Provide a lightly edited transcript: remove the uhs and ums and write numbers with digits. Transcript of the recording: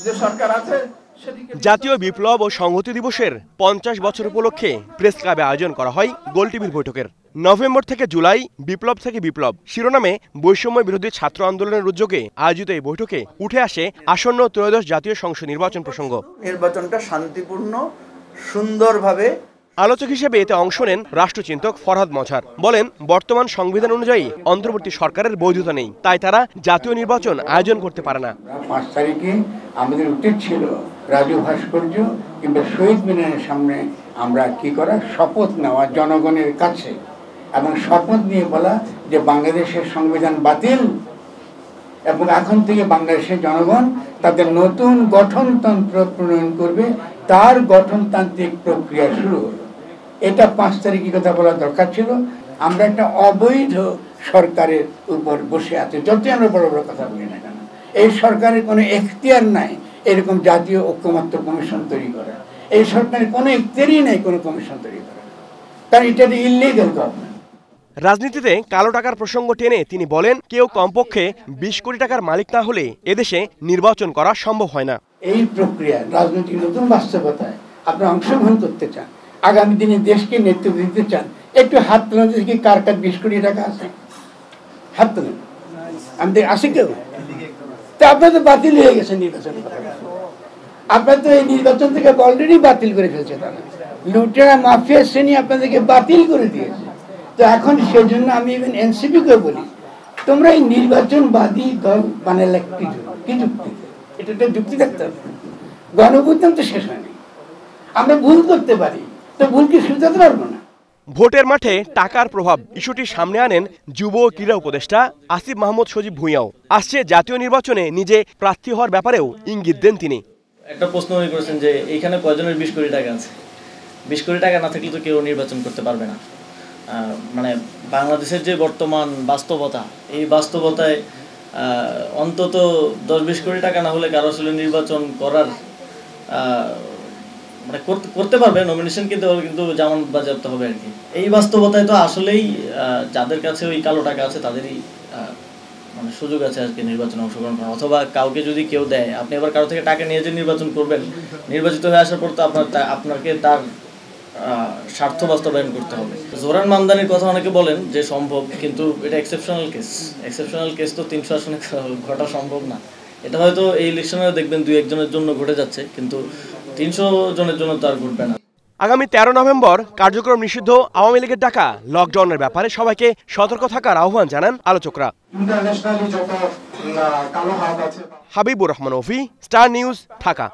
যে সরকার আছে। জাতীয় বিপ্লব ও সংহতি দিবসের 50 বছর উপলক্ষে প্রেস ক্লাবে আয়োজন করা হয় গোলটেবিল বৈঠকের। নভেম্বর থেকে জুলাই বিপ্লব থেকে বিপ্লব শিরোনামে বৈষম্য বিরোধী ছাত্র আন্দোলনের উদ্যোগে আয়োজিত এই বৈঠকে উঠে আসে আসন্ন ত্রয়োদশ জাতীয় সংসদ নির্বাচন প্রসঙ্গ। নির্বাচনটা শান্তিপূর্ণ সুন্দরভাবে। আলোচক হিসেবে এতে অংশ নেন রাষ্ট্রচিন্তক ফরহাদ মজহার। বলেন, বর্তমান সংবিধান অনুযায়ী অন্তর্বর্তী সরকারের বৈধতা নেই, তাই তারা জাতীয় নির্বাচন আয়োজন করতে পারে না। 5 তারিখে আমাদের উচিত ছিল রাজু ভাস্কর্য কিংবা শহীদ মিনারের সামনে আমরা কি করা, শপথ নেওয়া জনগণের কাছে, এবং শপথ নিয়ে বলা যে বাংলাদেশের সংবিধান বাতিল এবং এখন থেকে বাংলাদেশের জনগণ তাদের নতুন গঠনতন্ত্র প্রণয়ন করবে, তার গঠনতান্ত্রিক প্রক্রিয়া শুরু হলো। এটা 5 তারিখে কথা বলা দরকার ছিল। আমরা একটা অবৈধ সরকারের উপর বসে আছি, যতই আমরা বড় বড় কথা বলি না কেন। এই সরকারের কোনো এখতিয়ার নাই এরকম জাতীয় ঐক্যমত্য কমিশন তৈরি করা। এই সরকারের কোনো এখতিয়ারই নেই কোনো কমিশন তৈরি করা, কারণ এটা ইললিগাল গভর্নমেন্ট। রাজনীতিতে কালো টাকার প্রসঙ্গ টেনে তিনি বলেন, কেউ কমপক্ষে 20 কোটি টাকার মালিক না হলে এদেশে নির্বাচন করা সম্ভব হয় না। এই প্রক্রিয়া রাজনৈতিক নতুন বাস্তবতায় আপনারা অংশগ্রহণ করতে চান, আগামী দিনে দেশকে নেতৃত্ব দিতে চান, একটু হাত তোলেন দেখি কার কার 20 কোটি টাকা আছে, হাত তোলেন। আমি আসে কেউ? তা আপনার তো বাতিল হয়ে গেছে নির্বাচন, আপনার তো এই নির্বাচন থেকে অলরেডি বাতিল করে ফেলছে তারা। লুটেরা মাফিয়া শ্রেণী আপনাদেরকে বাতিল করে দিয়েছে। তো এখন সেজন্য আমি ইভেন এনসিপিকে বলি, তোমরা এই নির্বাচনবাদী দল বানালে কি যুক্তি? এটা একটা যুক্তি থাকতে হবে। গণঅভ্যুত্থান তো শেষ হয়নি, আমরা ভুল করতে পারি, তো ভুল কি শুধরাতে পারবো না। ভোটের মাঠে টাকার প্রভাব ইস্যুটি সামনে আনেন যুব ও ক্রীড়া উপদেষ্টা আসিফ মাহমুদ সজীব ভুঁইয়াও। আসছে জাতীয় নির্বাচনে নিজে প্রার্থী হওয়ার ব্যাপারেও ইঙ্গিত দেন তিনি। একটা প্রশ্ন মনে করেছেন যে এইখানে কয়জনের 20 কোটি টাকা আছে? 20 কোটি টাকা না থাকলে তো কেউ নির্বাচন করতে পারবে না। মানে বাংলাদেশের যে বর্তমান বাস্তবতা, এই বাস্তবতায় অন্তত 10-20 কোটি টাকা না হলে কারো আসলে নির্বাচন করার মানে করতে পারবে, নমিনেশন কিন্তু যেমন বাজেয়াপ্ত হবে আর কি। এই বাস্তবতায় তো আসলেই যাদের কাছে ওই কালো টাকা আছে তাদেরই মানে সুযোগ আছে আজকে নির্বাচনে অংশগ্রহণ করা, অথবা কাউকে যদি কেউ দেয়, আপনি এবার কারো থেকে টাকা নিয়ে যে নির্বাচন করবেন, নির্বাচিত হয়ে আসার পর তো আপনাকে তার স্বার্থ বাস্তবায়ন করতে হবে। জোরান মামদানির কথা অনেকে বলেন যে সম্ভব, কিন্তু এটা এক্সেপশনাল কেস। এক্সেপশনাল কেস তো 300 আসনে ঘটা সম্ভব না। এটা হয়তো এই ইলেকশনে দেখবেন 2-1 জনের জন্য ঘটে যাচ্ছে, কিন্তু 300 জনের জন্য তো আর ঘটবে না। আগামী 13 নভেম্বর কার্যক্রম নিষিদ্ধ আওয়ামী লীগের ডাকা লকডাউনের ব্যাপারে সবাইকে সতর্ক থাকার আহ্বান জানান আলোচকরা। হাবিবুর রহমান অফি, স্টার নিউজ, ঢাকা।